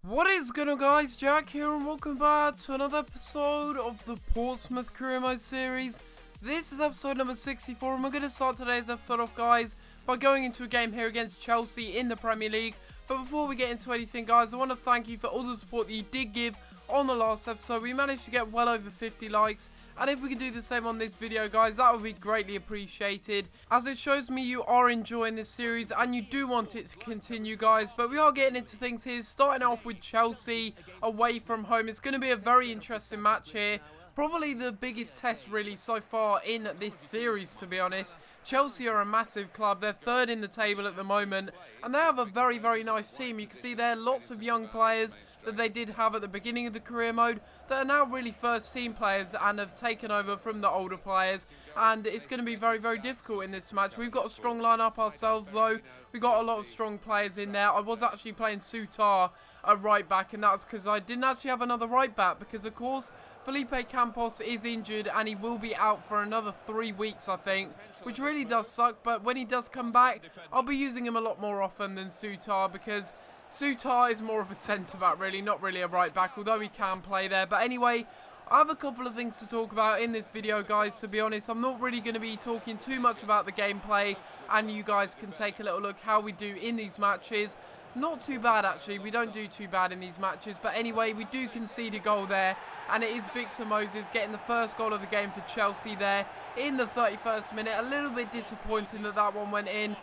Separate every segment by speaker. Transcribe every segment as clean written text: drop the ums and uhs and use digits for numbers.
Speaker 1: What is going on, guys? Jack here and welcome back to another episode of the Portsmouth Career Mode series. This is episode number 64 and we're going to start today's episode off, guys, by going into a game here against Chelsea in the Premier League. But before we get into anything, guys, I want to thank you for all the support that you did give on the last episode. We managed to get well over 50 likes, and if we can do the same on this video, guys, that would be greatly appreciated, as it shows me you are enjoying this series and you do want it to continue, guys. But we are getting into things here, starting off with Chelsea away from home. It's going to be a very interesting match here. Probably the biggest test really so far in this series, to be honest. Chelsea are a massive club. They're third in the table at the moment, and they have a very, very nice team. You can see there lots of young players that they did have at the beginning of the career mode that are now really first team players and have taken over from the older players, and it's going to be very, very difficult in this match. We've got a strong lineup ourselves though. We've got a lot of strong players in there. I was actually playing Sutar at right back, and that's because I didn't actually have another right back because, of course, Felipe Campos is injured and he will be out for another 3 weeks, I think, which really does suck. But when he does come back, I'll be using him a lot more often than Sutar, because Sutar is more of a centre-back really, not really a right-back, although he can play there. But anyway, I have a couple of things to talk about in this video, guys. To be honest, I'm not really going to be talking too much about the gameplay, and you guys can take a little look how we do in these matches. Not too bad, actually. We don't do too bad in these matches. But anyway, we do concede a goal there, and it is Victor Moses getting the first goal of the game for Chelsea there in the 31st minute. A little bit disappointing that that one went in.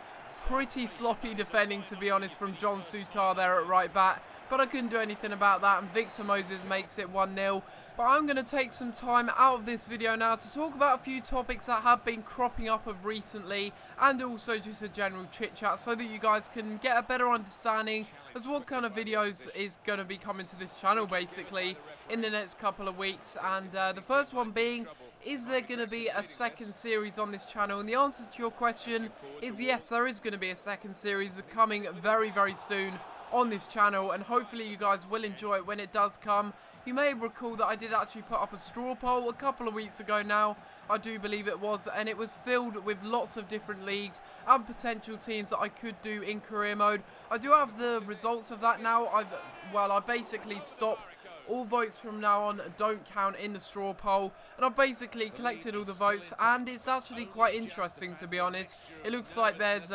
Speaker 1: Pretty sloppy defending, to be honest, from John Sutar there at right back, but I couldn't do anything about that, and Victor Moses makes it 1-0. But I'm going to take some time out of this video now to talk about a few topics that have been cropping up of recently, and also just a general chit chat, so that you guys can get a better understanding as what kind of videos is going to be coming to this channel basically in the next couple of weeks. And the first one being, is there going to be a second series on this channel? And the answer to your question is yes, there is going to be a second series coming very, very soon on this channel, and hopefully you guys will enjoy it when it does come. You may recall that I did actually put up a straw poll a couple of weeks ago now, I do believe it was, and it was filled with lots of different leagues and potential teams that I could do in career mode. I do have the results of that now. I basically stopped. All votes from now on don't count in the straw poll, and I've basically collected all the votes, and it's actually quite interesting, to be honest. It looks like there's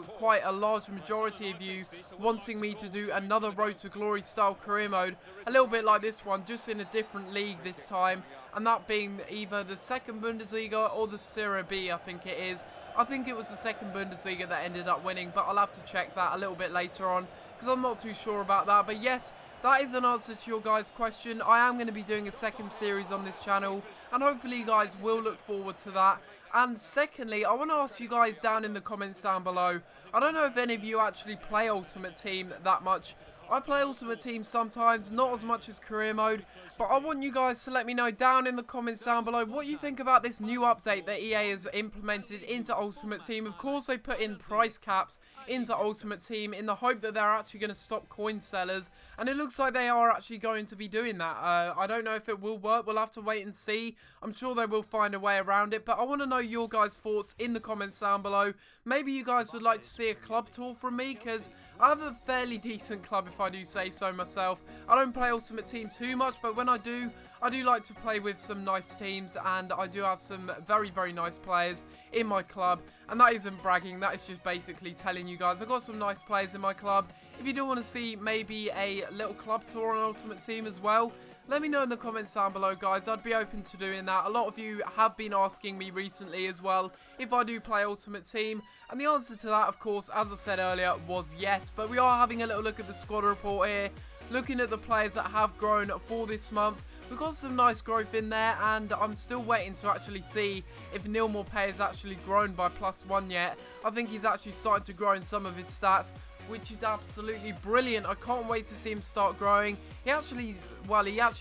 Speaker 1: quite a large majority of you wanting me to do another Road to Glory style career mode, a little bit like this one, just in a different league this time, and that being either the second Bundesliga or the Serie B, I think it is. I think it was the second Bundesliga that ended up winning, but I'll have to check that a little bit later on, because I'm not too sure about that. But yes, that is an answer to your guys' question. I am going to be doing a second series on this channel, and hopefully you guys will look forward to that. And secondly, I want to ask you guys down in the comments down below, I don't know if any of you actually play Ultimate Team that much. I play Ultimate Team sometimes, not as much as career mode, but I want you guys to let me know down in the comments down below what you think about this new update that EA has implemented into Ultimate Team. Of course, they put in price caps into Ultimate Team in the hope that they're actually going to stop coin sellers, and it looks like they are actually going to be doing that. I don't know if it will work. We'll have to wait and see. I'm sure they will find a way around it, but I want to know your guys' thoughts in the comments down below. Maybe you guys would like to see a club tour from me, because I have a fairly decent club, if I do say so myself. I don't play Ultimate Team too much, but when I do like to play with some nice teams, and I do have some very, very nice players in my club, and that isn't bragging, that is just basically telling you guys I've got some nice players in my club. If you do want to see maybe a little club tour on Ultimate Team as well, let me know in the comments down below, guys. I'd be open to doing that. A lot of you have been asking me recently as well if I do play Ultimate Team, and the answer to that, of course, as I said earlier, was yes. But we are having a little look at the squad report here, looking at the players that have grown for this month. We've got some nice growth in there, and I'm still waiting to actually see if Neil Maupay has actually grown by +1 yet. I think he's actually starting to grow in some of his stats, which is absolutely brilliant. I can't wait to see him start growing. He actually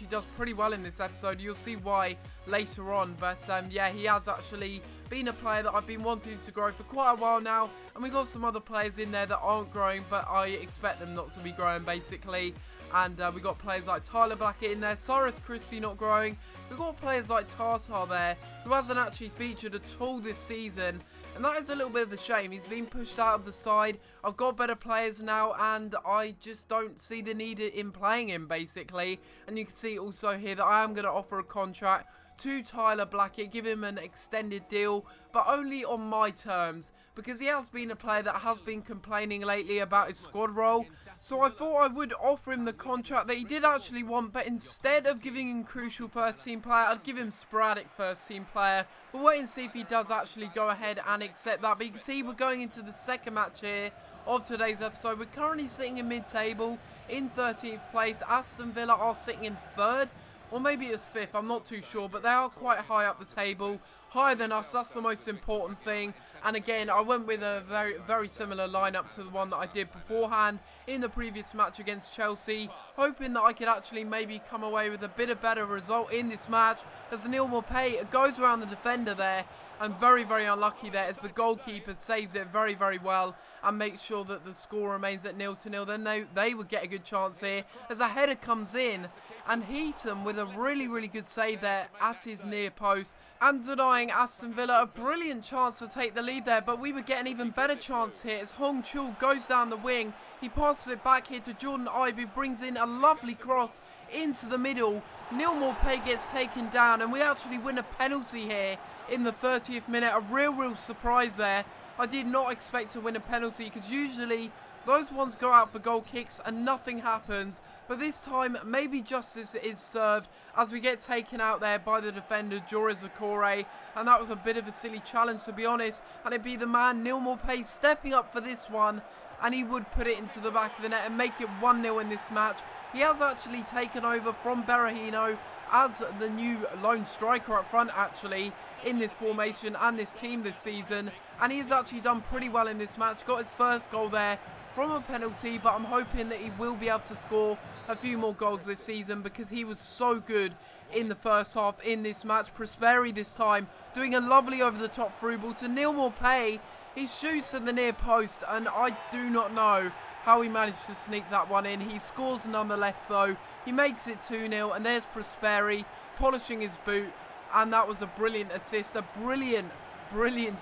Speaker 1: does pretty well in this episode. You'll see why later on, but yeah, he has actually been a player that I've been wanting to grow for quite a while now, and we got some other players in there that aren't growing, but I expect them not to be growing basically. And we got players like Tyler Blackett in there, Cyrus Christie not growing. We've got players like Tartar there, who hasn't actually featured at all this season, and that is a little bit of a shame. He's been pushed out of the side. I've got better players now, and I just don't see the need in playing him basically. And you can see also here that I am going to offer a contract to Tyler Blackett, give him an extended deal, but only on my terms, because he has been a player that has been complaining lately about his squad role. So I thought I would offer him the contract that he did actually want, but instead of giving him crucial first team player, I'd give him sporadic first team player. We'll wait and see if he does actually go ahead and accept that. But you can see we're going into the second match here of today's episode. We're currently sitting in mid-table in 13th place. Aston Villa are sitting in 3rd. Or maybe it's 5th, I'm not too sure, but they are quite high up the table, higher than us. That's the most important thing. And again, I went with a very similar lineup to the one that I did beforehand in the previous match against Chelsea, hoping that I could actually maybe come away with a bit of better result in this match, as Neil Maupay goes around the defender there, and very unlucky there as the goalkeeper saves it very well and makes sure that the score remains at 0-0. Then they would get a good chance here as a header comes in, and Heaton with a really good save there at his near post, and denying Aston Villa a brilliant chance to take the lead there. But we would get an even better chance here as Hong Chul goes down the wing. He passes it back here to Jordan Ibe, who brings in a lovely cross into the middle. Neil Maupay gets taken down, and we actually win a penalty here in the 30th minute. A real surprise there. I did not expect to win a penalty, because usually those ones go out for goal kicks and nothing happens, but this time maybe justice is served as we get taken out there by the defender Joris Okore, and that was a bit of a silly challenge, to be honest, and it'd be the man Neil Maupay stepping up for this one, and he would put it into the back of the net and make it 1-0 in this match. He has actually taken over from Berahino as the new lone striker up front actually in this formation and this team this season, and he has actually done pretty well in this match. Got his first goal there from a penalty, but I'm hoping that he will be able to score a few more goals this season, because he was so good in the first half in this match. Prosperi this time doing a lovely over the top through ball to Neil Maupay. He shoots at the near post, and I do not know how he managed to sneak that one in. He scores nonetheless though. He makes it 2-0, and there's Prosperi polishing his boot, and that was a brilliant assist, a brilliant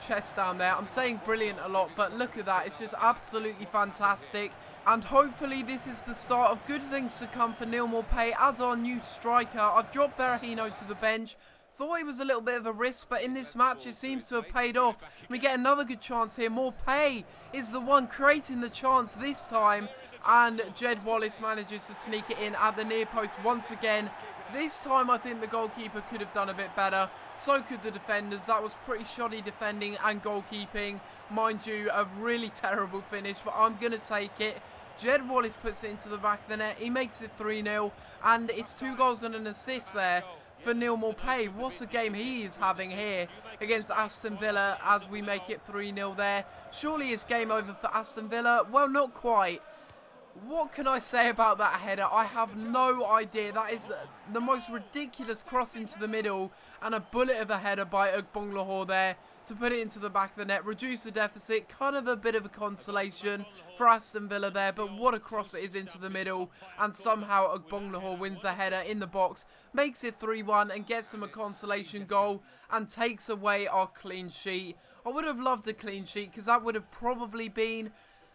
Speaker 1: chest down there. I'm saying brilliant a lot, but look at that. It's just absolutely fantastic. And hopefully this is the start of good things to come for Neil Maupay as our new striker. I've dropped Berahino to the bench. Thought it was a little bit of a risk, but in this match it seems to have paid off. We get another good chance here. Maupay is the one creating the chance this time, and Jed Wallace manages to sneak it in at the near post once again. This time I think the goalkeeper could have done a bit better. So could the defenders. That was pretty shoddy defending and goalkeeping. Mind you, a really terrible finish, but I'm going to take it. Jed Wallace puts it into the back of the net. He makes it 3-0, and it's 2 goals and an assist there for Neil Maupay. What a game he is having here against Aston Villa as we make it 3-0 there. Surely it's game over for Aston Villa. Well, not quite. What can I say about that header? I have no idea. That is the most ridiculous cross into the middle, and a bullet of a header by Ogbonlahor there to put it into the back of the net, reduce the deficit. Kind of a bit of a consolation for Aston Villa there, but what a cross it is into the middle, and somehow Ogbonlahor wins the header in the box, makes it 3-1 and gets them a consolation goal and takes away our clean sheet. I would have loved a clean sheet, because that would have probably been...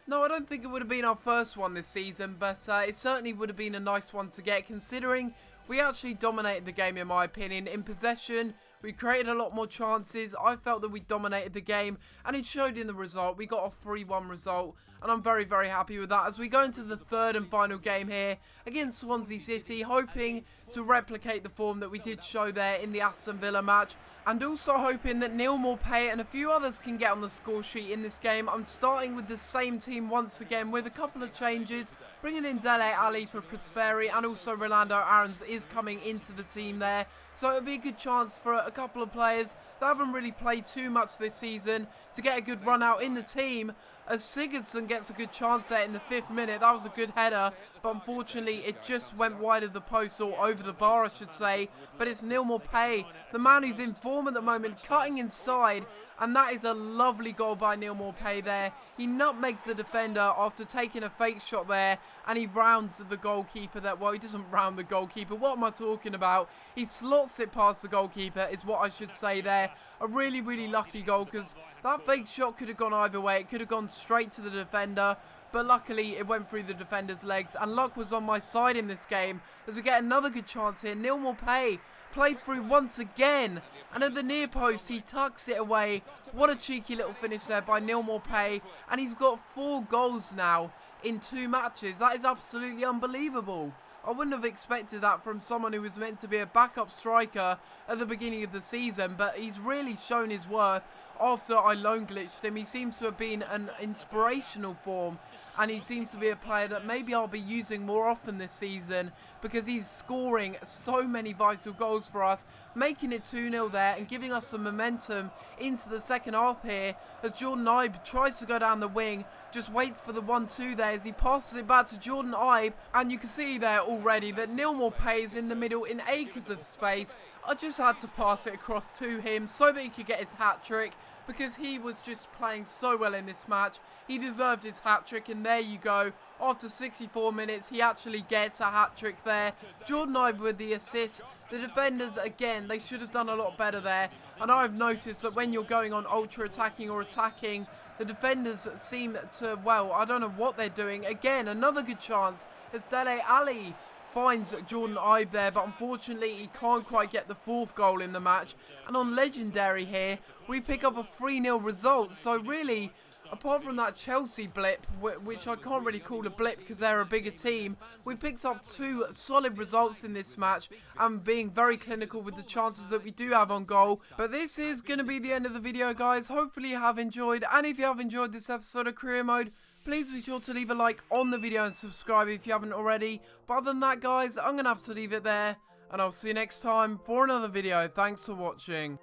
Speaker 1: No, I don't think it would have been our first one this season, but it certainly would have been a nice one to get, considering we actually dominated the game in my opinion. In possession, we created a lot more chances. I felt that we dominated the game, and it showed in the result. We got a 3-1 result, and I'm very happy with that as we go into the third and final game here against Swansea City, hoping to replicate the form that we did show there in the Aston Villa match, and also hoping that Neil Maupay and a few others can get on the score sheet in this game. I'm starting with the same team once again with a couple of changes, bringing in Dele Alli for Prosperi, and also Rolando Aarons is coming into the team there, so it'll be a good chance for a couple of players that haven't really played too much this season to get a good run out in the team. as Sigurdsson gets a good chance there in the 5th minute. That was a good header, but unfortunately it just went wide of the post, or over the bar I should say. But it's Neal Maupay, the man who's in form at the moment, cutting inside, and that is a lovely goal by Neal Maupay there. He nutmegs the defender after taking a fake shot there, and he rounds the goalkeeper there. Well, he doesn't round the goalkeeper. What am I talking about? He slots it past the goalkeeper is what I should say there. A really, really lucky goal, because that fake shot could have gone either way. It could have gone straight to the defender, but luckily it went through the defender's legs, and luck was on my side in this game as we get another good chance here. Neal Maupay played through once again, and at the near post he tucks it away. What a cheeky little finish there by Neal Maupay, and he's got 4 goals now in 2 matches. That is absolutely unbelievable. I wouldn't have expected that from someone who was meant to be a backup striker at the beginning of the season, but he's really shown his worth after I loan glitched him. He seems to have been an inspirational form, and he seems to be a player that maybe I'll be using more often this season, because he's scoring so many vital goals for us, making it 2-0 there and giving us some momentum into the second half here as Jordan Ibe tries to go down the wing, just waits for the 1-2 there as he passes it back to Jordan Ibe, and you can see there already that Neal Maupay is in the middle in acres of space. I just had to pass it across to him so that he could get his hat-trick, because he was just playing so well in this match. He deserved his hat-trick, and there you go. After 64 minutes, he actually gets a hat-trick there. Jordan Ibe with the assist. The defenders, again, they should have done a lot better there. And I've noticed that when you're going on ultra-attacking or attacking, the defenders seem to, well, I don't know what they're doing. Again, another good chance as Dele Alli finds Jordan Ibe there, but unfortunately he can't quite get the 4th goal in the match. And on Legendary here, we pick up a 3-0 result. So really, apart from that Chelsea blip, which I can't really call a blip because they're a bigger team, we picked up 2 solid results in this match and being very clinical with the chances that we do have on goal. But this is going to be the end of the video, guys. Hopefully you have enjoyed, and if you have enjoyed this episode of Career Mode, please be sure to leave a like on the video and subscribe if you haven't already. But other than that, guys, I'm going to have to leave it there, and I'll see you next time for another video. Thanks for watching.